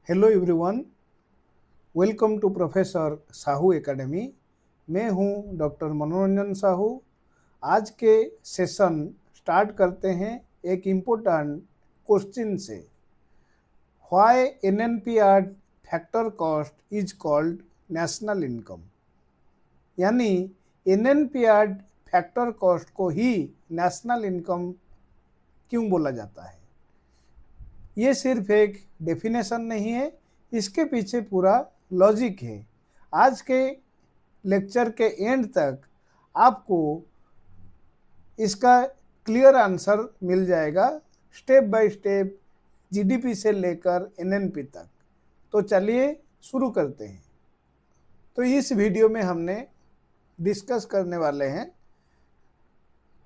Hello everyone, welcome to professor Sahu academy. मैं हूं doctor मनोरंजन साहू। आज के सेशन स्टार्ट करते हैं एक इम्पोर्टेंट क्वेश्चन से। Why NNP at factor cost is called national income, यानी एनएनपीआर फैक्टर कॉस्ट को ही नेशनल इनकम क्यों बोला जाता है। ये सिर्फ एक डेफिनेशन नहीं है, इसके पीछे पूरा लॉजिक है। आज के लेक्चर के एंड तक आपको इसका क्लियर आंसर मिल जाएगा, स्टेप बाय स्टेप, जीडीपी से लेकर एनएनपी तक। तो चलिए शुरू करते हैं। तो इस वीडियो में हमने डिस्कस करने वाले हैं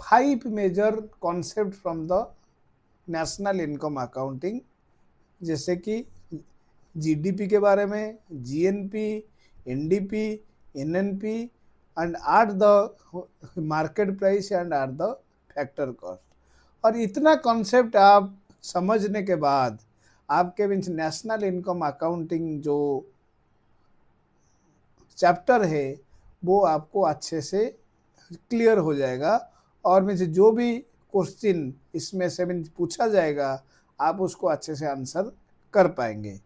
5 major concept from the national income accounting, जैसे कि जीडीपी के बारे में, GNP, NDP, NNP and are the market price and are the factor cost. और इतना कॉन्सेप्ट आप समझने के बाद आपके मीन्स नेशनल इनकम अकाउंटिंग जो चैप्टर है वो आपको अच्छे से क्लियर हो जाएगा। और मीन्स जो भी क्वेश्चन इसमें से मीन्स पूछा जाएगा आप उसको अच्छे से आंसर कर पाएंगे।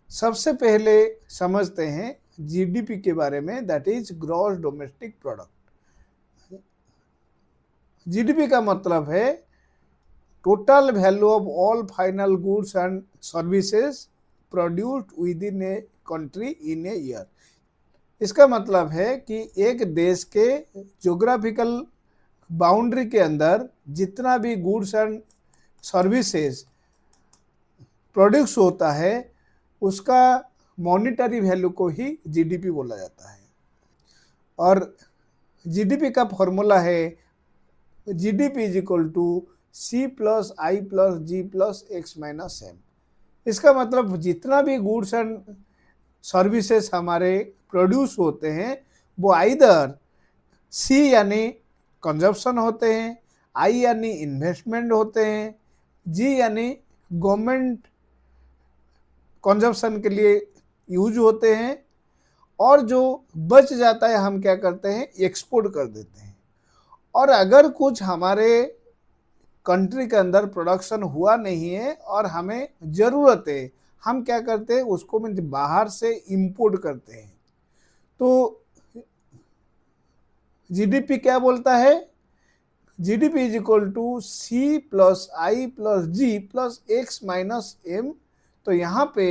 सबसे पहले समझते हैं जीडीपी के बारे में, that is gross domestic product. GDP का मतलब है total value of all final goods and services produced with in a country in a year. इसका मतलब है कि एक देश के ज्योग्राफिकल बाउंड्री के अंदर जितना भी गुड्स एंड सर्विसेज प्रोड्यूस होता है उसका मॉनिटरी वैल्यू को ही जीडीपी बोला जाता है। और जीडीपी का फॉर्मूला है GDP is equal to C plus I plus G plus X minus M. इसका मतलब जितना भी गुड्स एंड सर्विसेज हमारे प्रोड्यूस होते हैं वो आइदर सी यानी कंजप्शन होते हैं, आई यानी इन्वेस्टमेंट होते हैं, जी यानी गवर्नमेंट कंजप्शन के लिए यूज होते हैं, और जो बच जाता है हम क्या करते हैं, एक्सपोर्ट कर देते हैं। और अगर कुछ हमारे कंट्री के अंदर प्रोडक्शन हुआ नहीं है और हमें ज़रूरत है, हम क्या करते हैं, उसको बाहर से इंपोर्ट करते हैं। तो जीडीपी क्या बोलता है, GDP is equal to C plus I plus G plus X minus M. तो यहाँ पे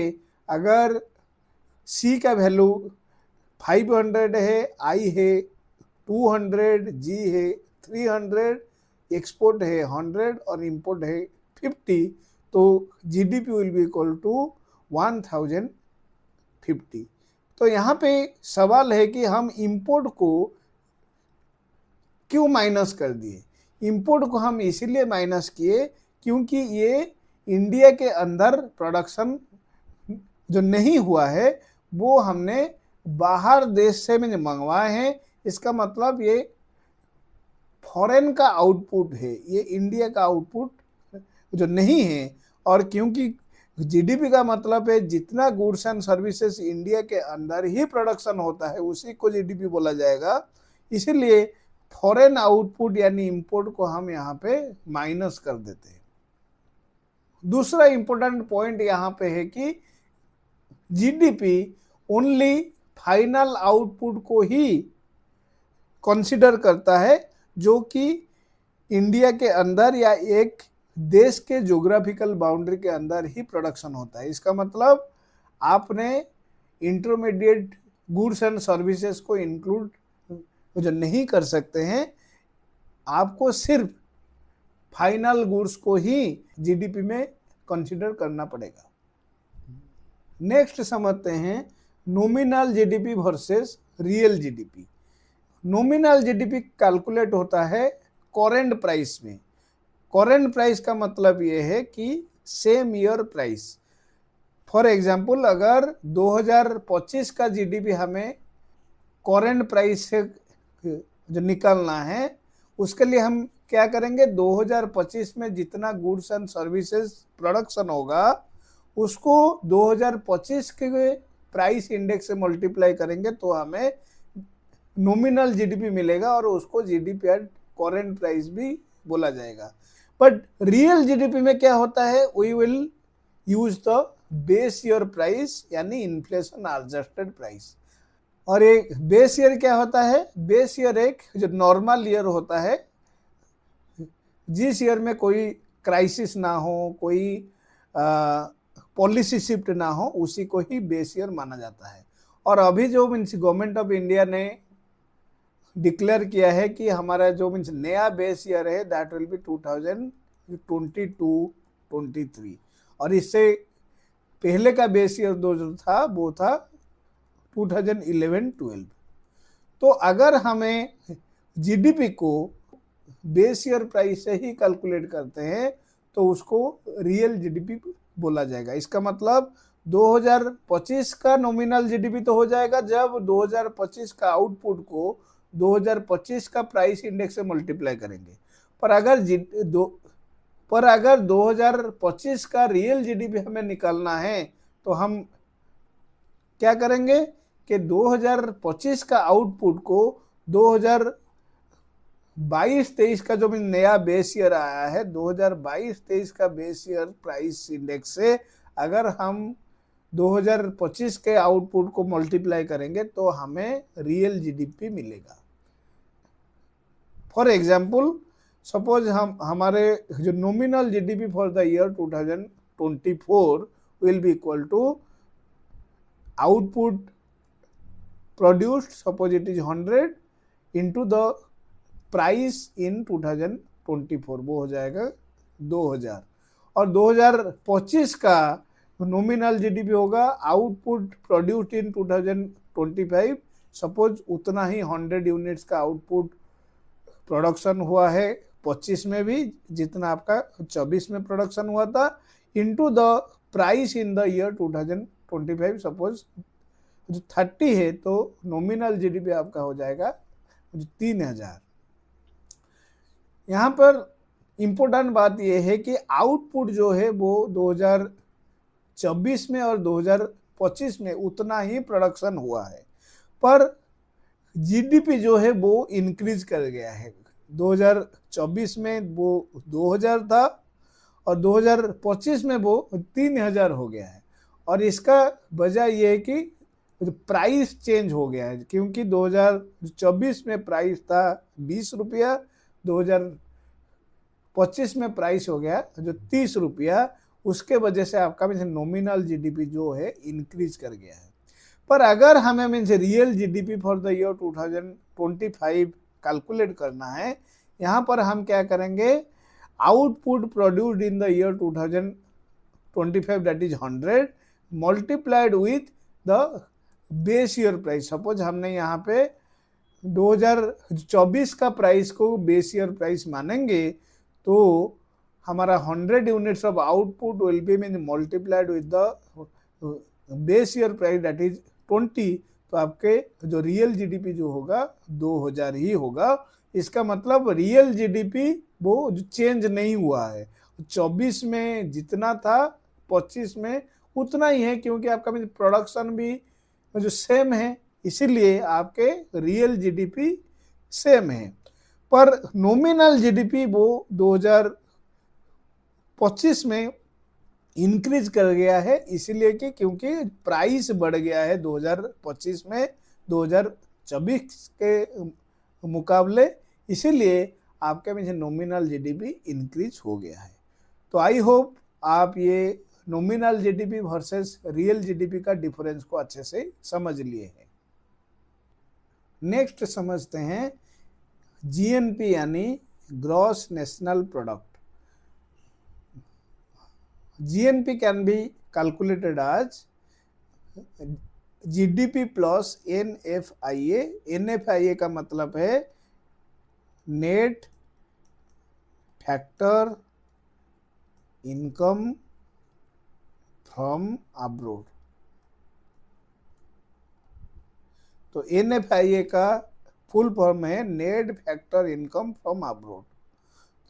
अगर सी का वैल्यू 500 है, आई है 200, जी है 300, एक्सपोर्ट है 100 और इंपोर्ट है 50, तो GDP will be equal to 1050। तो यहाँ पे सवाल है कि हम इंपोर्ट को क्यों माइनस कर दिए। इंपोर्ट को हम इसीलिए माइनस किए क्योंकि ये इंडिया के अंदर प्रोडक्शन जो नहीं हुआ है वो हमने बाहर देश से में मंगवाए हैं। इसका मतलब ये फॉरेन का आउटपुट है, ये इंडिया का आउटपुट जो नहीं है। और क्योंकि जीडीपी का मतलब है जितना गुड्स एंड सर्विसेज इंडिया के अंदर ही प्रोडक्शन होता है उसी को जीडीपी बोला जाएगा, इसीलिए फॉरेन आउटपुट यानी इंपोर्ट को हम यहाँ पे माइनस कर देते हैं। दूसरा इंपॉर्टेंट पॉइंट यहाँ पे है कि जीडीपी ओनली फाइनल आउटपुट को ही कंसीडर करता है जो कि इंडिया के अंदर या एक देश के ज्योग्राफिकल बाउंड्री के अंदर ही प्रोडक्शन होता है। इसका मतलब आपने इंटरमीडिएट गुड्स एंड सर्विसेज को इंक्लूड जो नहीं कर सकते हैं, आपको सिर्फ फाइनल गुड्स को ही जीडीपी में कंसीडर करना पड़ेगा। नेक्स्ट समझते हैं nominal GDP versus real GDP. Nominal GDP calculate होता है करेंट प्राइस में। करेंट प्राइस का मतलब ये है कि same year price. For example अगर 2025 का जीडीपी हमें करेंट प्राइस से जो निकलना है उसके लिए हम क्या करेंगे, 2025 में जितना गुड्स एंड सर्विसेज प्रोडक्शन होगा उसको 2025 के प्राइस इंडेक्स से मल्टीप्लाई करेंगे तो हमें नॉमिनल जीडीपी मिलेगा और उसको जीडीपी एट करेंट प्राइस भी बोला जाएगा। बट रियल जीडीपी में क्या होता है, we will use the base year price यानी इन्फ्लेशन एडजस्टेड प्राइस। और एक बेस ईयर क्या होता है, बेस ईयर एक जो नॉर्मल ईयर होता है जिस ईयर में कोई क्राइसिस ना हो, कोई पॉलिसी शिफ्ट ना हो, उसी को ही बेस ईयर माना जाता है। और अभी जो मीन्स गवर्नमेंट ऑफ इंडिया ने डिक्लेयर किया है कि हमारा जो मीन्स नया बेस ईयर है दैट विल बी 2022-23, और इससे पहले का बेस ईयर जो था वो था 2011-12। तो अगर हमें जीडीपी को बेस ईयर प्राइस से ही कैलकुलेट करते हैं तो उसको रियल जीडीपी बोला जाएगा। इसका मतलब 2025 का नॉमिनल जीडीपी तो हो जाएगा जब 2025 का आउटपुट को 2025 का प्राइस इंडेक्स से मल्टीप्लाई करेंगे। पर अगर 2025 का रियल जीडीपी हमें निकालना है तो हम क्या करेंगे कि 2025 का आउटपुट को 2022-23 का जो भी नया बेस ईयर आया है 2022-23 का बेस ईयर प्राइस इंडेक्स से अगर हम 2025 के आउटपुट को मल्टीप्लाई करेंगे तो हमें रियल जीडीपी मिलेगा। फॉर एग्जाम्पल सपोज हमारे जो nominal GDP for the year 2024 will be equal to output produced, suppose it is 100 into the price in 2024, वो हो जाएगा 2000। और 2025 का नॉमिनल जीडीपी होगा आउटपुट प्रोड्यूस्ड इन 2025, सपोज उतना ही 100 यूनिट्स का आउटपुट प्रोडक्शन हुआ है 25 में भी जितना आपका 24 में प्रोडक्शन हुआ था, into the price in the year 2025, suppose जो 30 है तो नॉमिनल जीडीपी आपका हो जाएगा 3000। यहाँ पर इम्पोर्टेंट बात यह है कि आउटपुट जो है वो 2024 में और 2025 में उतना ही प्रोडक्शन हुआ है, पर जीडीपी जो है वो इंक्रीज कर गया है। 2024 में वो 2000 था और 2025 में वो 3000 हो गया है। और इसका वजह यह है कि प्राइस चेंज हो गया है, क्योंकि 2024 में प्राइस था 20 रुपया, 2025 में प्राइस हो गया जो 30 रुपया, उसके वजह से आपका मीन्स नॉमिनल जीडीपी जो है इंक्रीज कर गया है। पर अगर हमें means real GDP for the year 2025 calculate करना है, यहाँ पर हम क्या करेंगे, output produced in the year 2025 that is 100 multiplied with the base year price. Suppose हमने यहाँ पे 2024 का प्राइस को बेस ईयर प्राइस मानेंगे तो हमारा 100 units of output will be mean multiplied with the base year price that is 20, तो आपके जो रियल जीडीपी जो होगा 2000 ही होगा। इसका मतलब रियल जीडीपी वो जो चेंज नहीं हुआ है, 24 में जितना था 25 में उतना ही है, क्योंकि आपका प्रोडक्शन भी जो सेम है इसीलिए आपके रियल जीडीपी सेम है। पर नॉमिनल जीडीपी वो 2025 में इंक्रीज कर गया है, इसीलिए कि क्योंकि प्राइस बढ़ गया है 2025 में 2024 के मुकाबले, इसीलिए आपके में नॉमिनल जीडीपी इंक्रीज हो गया है। तो आई होप आप ये nominal GDP versus real GDP का डिफरेंस को अच्छे से समझ लिए हैं। नेक्स्ट समझते हैं जीएनपी यानी gross national product. GNP can be calculated as GDP plus NFIA। NFIA का मतलब है net factor income from abroad. तो NFIA का फुल फॉर्म है net factor income from abroad.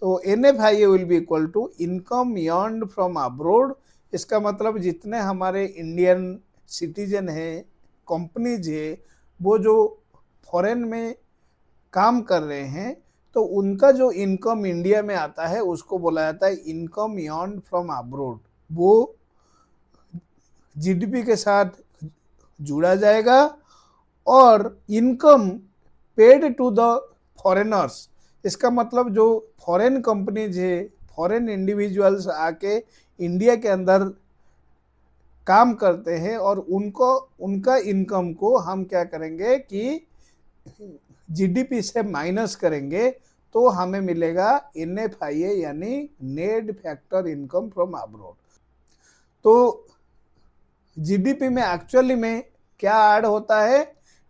तो NFIA will be equal to income earned from abroad इसका मतलब जितने हमारे इंडियन सिटीजन हैं, कंपनीज है, वो जो फॉरेन में काम कर रहे हैं, तो उनका जो इनकम इंडिया में आता है उसको बोला जाता है इनकम अर्न्ड फ्रॉम अब्रोड। वो जीडीपी के साथ जुड़ा जाएगा और income paid to the foreigners, इसका मतलब जो फॉरेन कंपनीज है, फॉरेन इंडिविजुअल्स आके इंडिया के अंदर काम करते हैं और उनको उनका इनकम को हम क्या करेंगे कि जीडीपी से माइनस करेंगे, तो हमें मिलेगा NFIA यानी net factor income from abroad. तो जीडीपी में एक्चुअली में क्या ऐड होता है,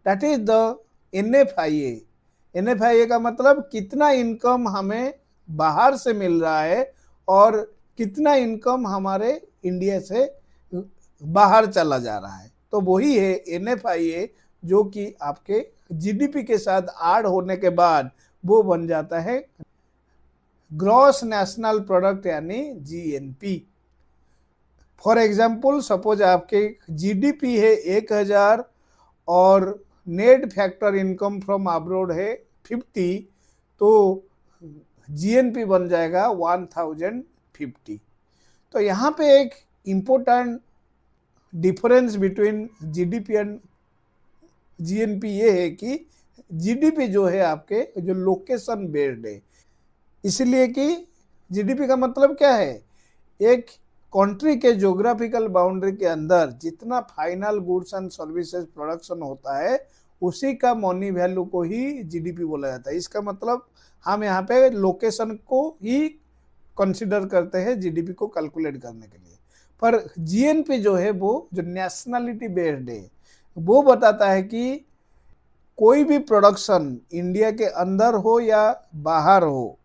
that is the NFIA। NFIA का मतलब कितना इनकम हमें बाहर से मिल रहा है और कितना इनकम हमारे इंडिया से बाहर चला जा रहा है, तो वही है NFIA, जो कि आपके जीडीपी के साथ ऐड होने के बाद वो बन जाता है ग्रॉस नेशनल प्रोडक्ट यानी GNP। फॉर एग्जाम्पल सपोज आपके जीडीपी है 1000 और net factor income from abroad है 50, तो GNP बन जाएगा 1050। तो यहाँ पे एक important difference between GDP and GNP ये है कि जीडीपी जो है आपके जो लोकेशन बेस्ड है, इसलिए कि जीडीपी का मतलब क्या है, एक कंट्री के ज्योग्राफिकल बाउंड्री के अंदर जितना final goods and services production होता है उसी का मनी वैल्यू को ही जीडीपी बोला जाता है। इसका मतलब हम यहाँ पे लोकेशन को ही कंसिडर करते हैं जीडीपी को कैलकुलेट करने के लिए। पर जीएनपी जो है वो जो नेशनलिटी बेस्ड है, वो बताता है कि कोई भी प्रोडक्शन इंडिया के अंदर हो या बाहर हो,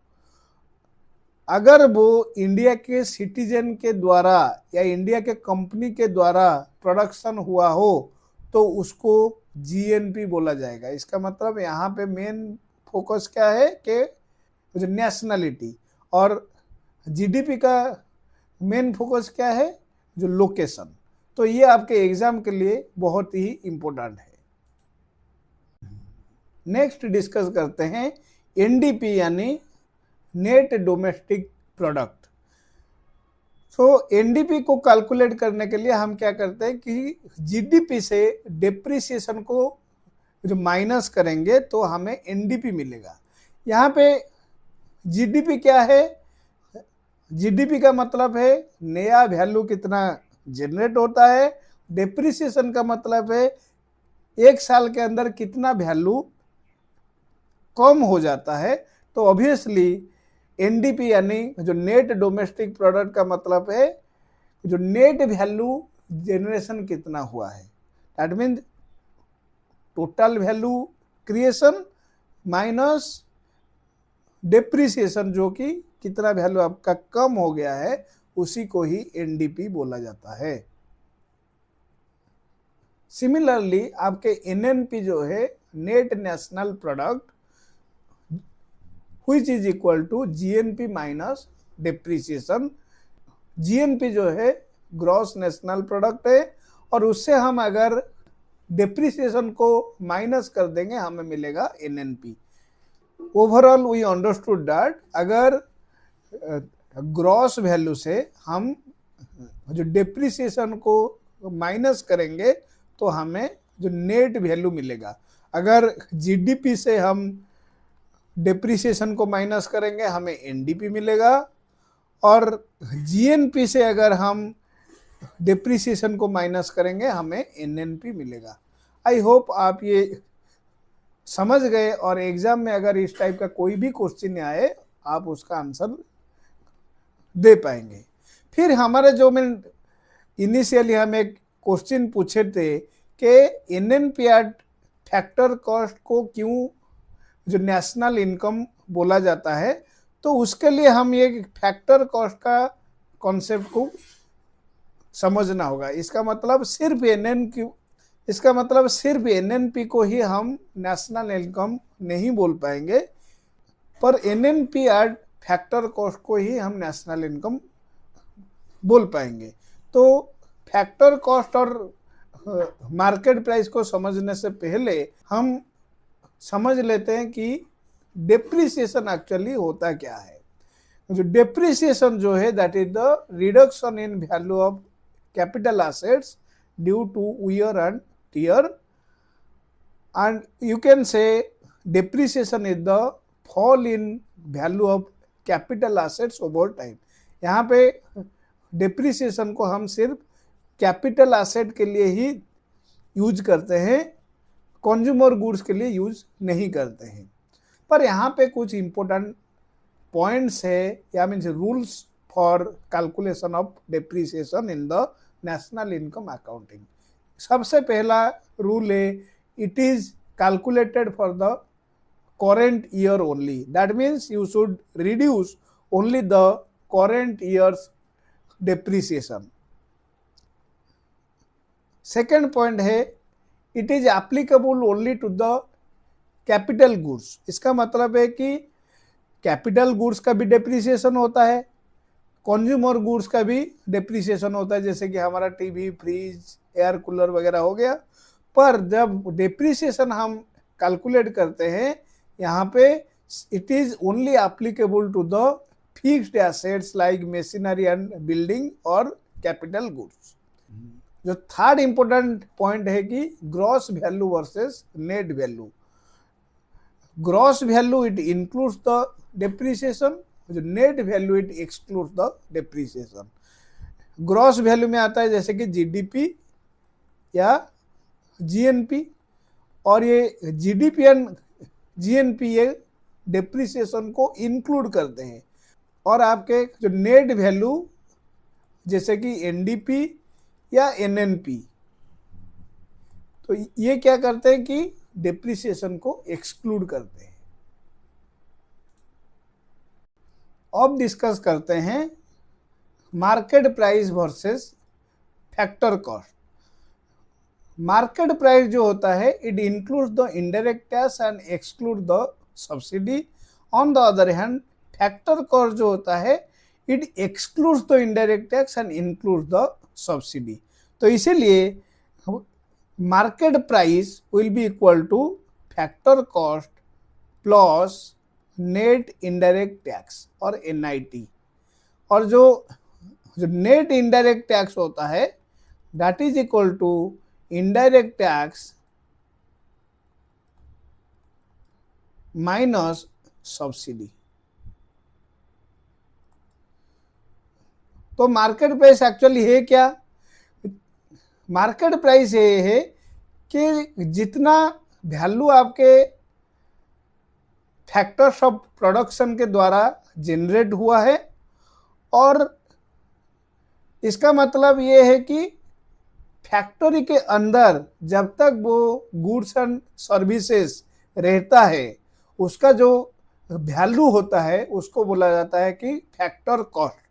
अगर वो इंडिया के सिटीजन के द्वारा या इंडिया के कंपनी के द्वारा प्रोडक्शन हुआ हो तो उसको जीएनपी बोला जाएगा। इसका मतलब यहाँ पे मेन फोकस क्या है कि जो नेशनलिटी, और जीडीपी का मेन फोकस क्या है, जो लोकेशन। तो ये आपके एग्जाम के लिए बहुत ही इम्पोर्टेंट है। नेक्स्ट डिस्कस करते हैं एनडीपी यानी नेट डोमेस्टिक प्रोडक्ट। तो एनडीपी को कैलकुलेट करने के लिए हम क्या करते हैं कि जीडीपी से डेप्रिसिएशन को जो माइनस करेंगे तो हमें एनडीपी मिलेगा। यहाँ पे जीडीपी क्या है, जीडीपी का मतलब है नया वैल्यू कितना जनरेट होता है, डेप्रिसिएशन का मतलब है एक साल के अंदर कितना वैल्यू कम हो जाता है। तो ऑब्वियसली एनडीपी यानी जो नेट डोमेस्टिक प्रोडक्ट का मतलब है जो नेट वैल्यू जनरेशन कितना हुआ है, that mean total value creation minus depreciation, जो कि कितना वैल्यू आपका कम हो गया है, उसी को ही एनडीपी बोला जाता है। सिमिलरली आपके एनएनपी जो है net national product which is equal to GNP minus depreciation. GNP जो है ग्रॉस नेशनल प्रोडक्ट है और उससे हम अगर डेप्रिसिएशन को माइनस कर देंगे हमें मिलेगा NNP। Overall we understood that अगर ग्रॉस वैल्यू से हम जो डेप्रिसिएशन को माइनस करेंगे तो हमें जो नेट वैल्यू मिलेगा। अगर जीडीपी से हम डेप्रिसिएशन को माइनस करेंगे हमें एनडीपी मिलेगा, और जीएनपी से अगर हम डेप्रिसिएशन को माइनस करेंगे हमें एनएनपी मिलेगा। आई होप आप ये समझ गए और एग्जाम में अगर इस टाइप का कोई भी क्वेश्चन आए आप उसका आंसर दे पाएंगे। फिर हमारे जो मैं इनिशियली हम एक क्वेश्चन पूछे थे कि एनएनपीआर फैक्टर कॉस्ट को क्यों जो नेशनल इनकम बोला जाता है, तो उसके लिए हम ये फैक्टर कॉस्ट का कॉन्सेप्ट को समझना होगा। इसका मतलब सिर्फ एनएनपी को ही हम नेशनल इनकम नहीं बोल पाएंगे, पर एनएनपीआर फैक्टर कॉस्ट को ही हम नेशनल इनकम बोल पाएंगे। तो फैक्टर कॉस्ट और मार्केट प्राइस को समझने से पहले हम समझ लेते हैं कि डेप्रिसिएशन एक्चुअली होता क्या है। जो डेप्रिसिएशन जो है that is the reduction in value of capital assets due to wear and tear, and you can say depreciation is the fall in value of capital assets over time. यहाँ पे depreciation को हम सिर्फ capital asset के लिए ही use करते हैं, consumer goods के लिए यूज नहीं करते हैं। पर यहाँ पे कुछ इंपॉर्टेंट पॉइंट्स है या means rules for calculation of depreciation in the national income accounting. सबसे पहला रूल है it is calculated for the current year only. That means you should reduce only the current year's depreciation. Second point है it is applicable only to the capital goods. इसका मतलब है कि capital goods का भी depreciation होता है, consumer goods का भी डेप्रिसिएशन होता है, जैसे कि हमारा टीवी, फ्रिज, एयर कूलर वगैरह हो गया। पर जब डेप्रिसिएशन हम कैलकुलेट करते हैं यहाँ पे it is only applicable to the fixed assets like machinery and building और कैपिटल गुड्स। जो थर्ड इंपॉर्टेंट पॉइंट है कि gross value versus net value. Gross value it includes the depreciation, जो net value it excludes the depreciation. Gross value में आता है जैसे कि जीडीपी या जीएनपी, और ये जीडीपी एंड जीएनपी ये डेप्रिसिएशन को इंक्लूड करते हैं। और आपके जो नेट वैल्यू जैसे कि एनडीपी या एनएनपी, तो ये क्या करते हैं कि डेप्रिसिएशन को एक्सक्लूड करते हैं। अब डिस्कस करते हैं market price versus factor cost. Market price जो होता है it includes the indirect tax and exclude the subsidy. On the other hand factor cost जो होता है it excludes the indirect tax and includes the subsidy. तो इसीलिए market price will be equal to factor cost plus net indirect tax और NIT. और जो net indirect tax होता है that is equal to indirect tax minus subsidy. तो market price actually है क्या? मार्केट प्राइस ये है कि जितना वैल्यू आपके फैक्टर्स ऑफ प्रोडक्शन के द्वारा जनरेट हुआ है, और इसका मतलब ये है कि फैक्ट्री के अंदर जब तक वो गुड्स एंड सर्विसेज रहता है उसका जो वैल्यू होता है उसको बोला जाता है कि फैक्टर कॉस्ट।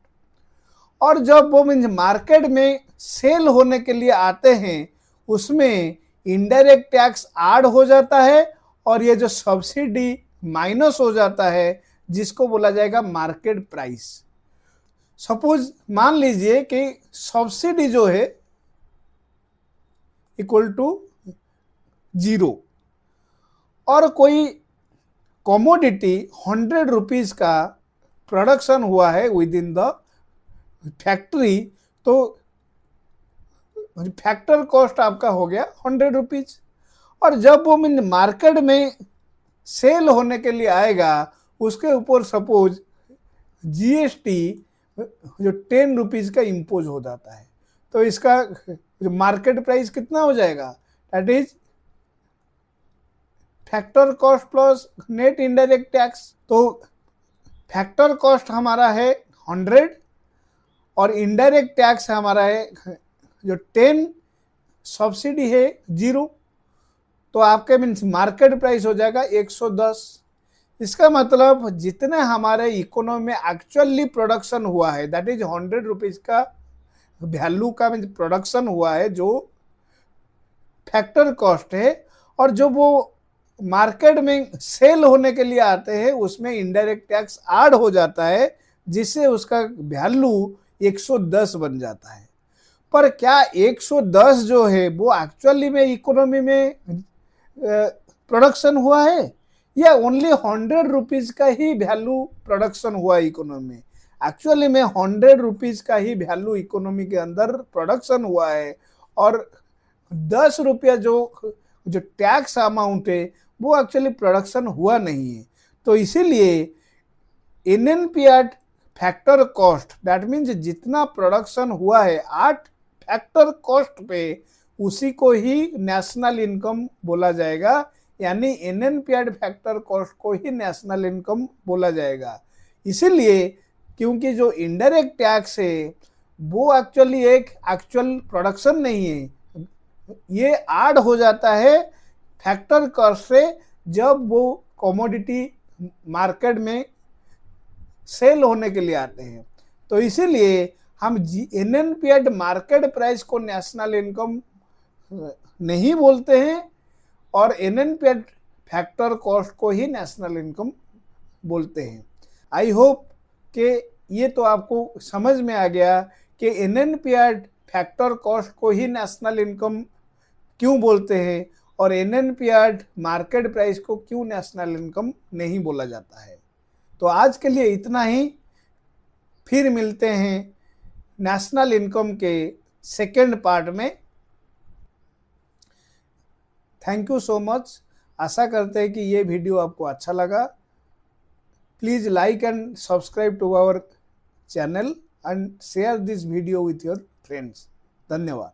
और जब वो मीन्स मार्केट में सेल होने के लिए आते हैं उसमें इनडायरेक्ट टैक्स ऐड हो जाता है और ये जो सब्सिडी माइनस हो जाता है जिसको बोला जाएगा मार्केट प्राइस। सपोज मान लीजिए कि सब्सिडी जो है इक्वल टू 0 और कोई कमोडिटी 100 रुपीज का प्रोडक्शन हुआ है विद इन द फैक्ट्री, तो फैक्टर कॉस्ट आपका हो गया 100 रुपीज। और जब वो मार्केट में सेल होने के लिए आएगा उसके ऊपर सपोज जीएसटी जो 10 रुपीज का इम्पोज हो जाता है, तो इसका जो मार्केट प्राइस कितना हो जाएगा? That is factor cost plus net indirect tax. तो फैक्टर कॉस्ट हमारा है 100 और इनडायरेक्ट टैक्स हमारा है जो 10, सब्सिडी है 0, तो आपके मीन्स मार्केट प्राइस हो जाएगा 110। इसका मतलब जितने हमारे इकोनॉमी में एक्चुअली प्रोडक्शन हुआ है दैट इज 100 रुपीज का वैल्यू का मीन्स प्रोडक्शन हुआ है जो फैक्टर कॉस्ट है, और जो वो मार्केट में सेल होने के लिए आते हैं उसमें इनडायरेक्ट टैक्स ऐड हो जाता है जिससे उसका वैल्यू 110 बन जाता है। पर क्या 110 जो है वो एक्चुअली में इकोनॉमी में प्रोडक्शन हुआ है, या ओनली 100 रुपीज का ही वैल्यू प्रोडक्शन हुआ इकोनॉमी में? एक्चुअली में 100 रुपीज का ही वैल्यू इकोनॉमी के अंदर प्रोडक्शन हुआ है, और 10 रुपया जो जो टैक्स अमाउंट है वो एक्चुअली प्रोडक्शन हुआ नहीं है। तो इसीलिए एनएनपीआर फैक्टर कॉस्ट, दैट मीन्स जितना प्रोडक्शन हुआ है 8 फैक्टर कॉस्ट पे, उसी को ही नेशनल इनकम बोला जाएगा, यानी एनएनपीआर फैक्टर कॉस्ट को ही नेशनल इनकम बोला जाएगा। इसीलिए क्योंकि जो इनडायरेक्ट टैक्स है वो एक्चुअली एक एक्चुअल प्रोडक्शन नहीं है, ये ऐड हो जाता है फैक्टर कॉस्ट से जब वो कमोडिटी मार्केट में सेल होने के लिए आते हैं। तो इसीलिए हम एनएनपीआर मार्केट प्राइस को नेशनल इनकम नहीं बोलते हैं, और एनएनपीआर फैक्टर कॉस्ट को ही नेशनल इनकम बोलते हैं। आई होप कि ये तो आपको समझ में आ गया कि एनएनपीआर फैक्टर कॉस्ट को ही नेशनल इनकम क्यों बोलते हैं, और एनएनपीआर मार्केट प्राइस को क्यों नेशनल इनकम नहीं बोला जाता है। तो आज के लिए इतना ही, फिर मिलते हैं नेशनल इनकम के सेकेंड पार्ट में। Thank you so much. आशा करते हैं कि ये वीडियो आपको अच्छा लगा। Please like and subscribe to our channel and share this video with your friends. धन्यवाद।